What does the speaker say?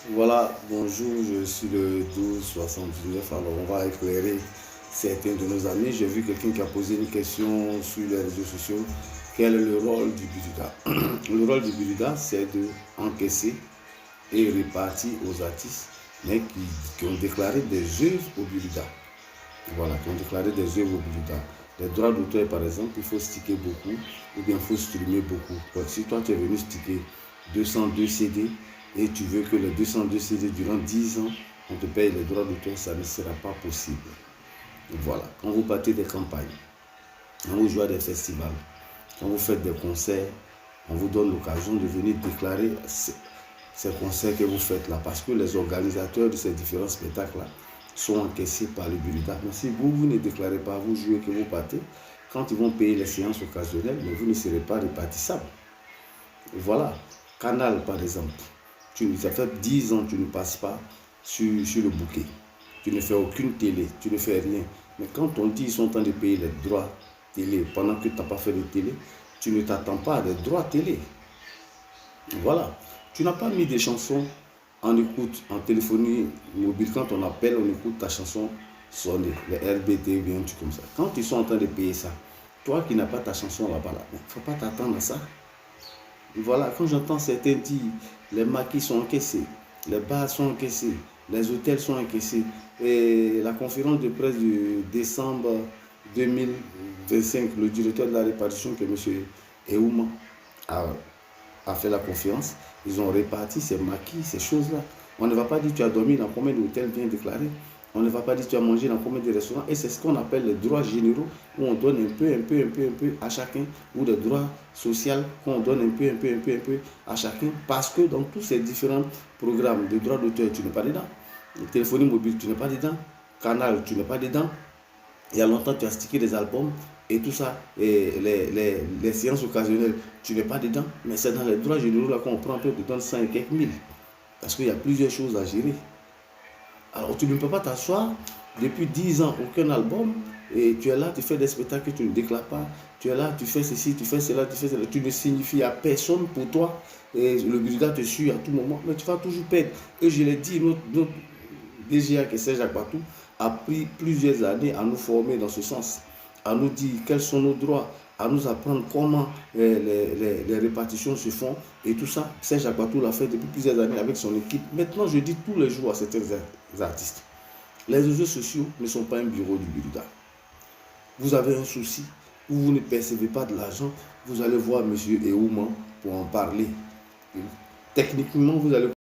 Voilà, bonjour, je suis le 1279. Alors, on va éclairer certains de nos amis. J'ai vu quelqu'un qui a posé une question sur les réseaux sociaux. Quel est le rôle du Biruda? Le rôle du Biruda, c'est de encaisser et répartir aux artistes, mais qui ont déclaré des œuvres au Biruda. Voilà, qui ont déclaré des œuvres au Biruda. Les droits d'auteur, par exemple, il faut sticker beaucoup ou bien il faut streamer beaucoup. Donc, si toi, tu es venu sticker 202 CD et tu veux que les 202 CD durant 10 ans, on te paye les droits d'auteur, ça ne sera pas possible. Voilà, quand vous partez des campagnes, quand vous jouez à des festivals, quand vous faites des concerts, on vous donne l'occasion de venir déclarer ces concerts que vous faites là, parce que les organisateurs de ces différents spectacles là sont encaissés par le Biruda. Mais si vous ne déclarez pas, vous jouez que vous partez, quand ils vont payer les séances occasionnelles, mais vous ne serez pas répartissable. Voilà, Canal par exemple, ça fait 10 ans que tu ne passes pas sur le bouquet. Tu ne fais aucune télé, tu ne fais rien. Mais quand on dit qu'ils sont en train de payer les droits télé pendant que tu n'as pas fait de télé, tu ne t'attends pas à des droits télé. Voilà. Tu n'as pas mis des chansons en écoute, en téléphonie mobile. Quand on appelle, on écoute ta chanson sonner. Les RBT, bien, tu comme ça. Quand ils sont en train de payer ça, toi qui n'as pas ta chanson là-bas, il ne faut pas t'attendre à ça. Voilà, quand j'entends certains dire les maquis sont encaissés, les bars sont encaissés, les hôtels sont encaissés, et la conférence de presse de décembre 2025, le directeur de la répartition, que M. Eouma a, a fait la conférence, ils ont réparti ces maquis, ces choses-là. On ne va pas dire tu as dormi dans combien d'hôtels bien déclarés. On ne va pas dire tu as mangé dans combien de restaurants. Et c'est ce qu'on appelle les droits généraux, où on donne un peu à chacun, ou des droits sociaux, où on donne un peu à chacun. Parce que dans tous ces différents programmes de droits d'auteur, tu n'es pas dedans. Téléphonie mobile, tu n'es pas dedans. Canal, tu n'es pas dedans. Il y a longtemps, tu as stické des albums et tout ça, et les séances occasionnelles, tu n'es pas dedans. Mais c'est dans les droits généraux là qu'on prend un peu, te donne 100 et quelques mille. Parce qu'il y a plusieurs choses à gérer. Alors tu ne peux pas t'asseoir depuis 10 ans, aucun album, et tu es là, tu fais des spectacles que tu ne déclares pas, tu es là, tu fais ceci, tu fais cela, tu fais cela, tu ne signifies à personne pour toi, et le bulletin te suit à tout moment, mais tu vas toujours perdre. Et je l'ai dit, notre DGA, que c'est Jacques Batou, a pris plusieurs années à nous former dans ce sens, à nous dire quels sont nos droits, à nous apprendre comment les répartitions se font et tout ça. Serge Akbatou l'a fait depuis plusieurs années avec son équipe. Maintenant, je dis tous les jours à certains artistes, les réseaux sociaux ne sont pas un bureau du Biruda. Vous avez un souci, ou vous ne percevez pas de l'argent, vous allez voir M. Eouma pour en parler. Techniquement, vous allez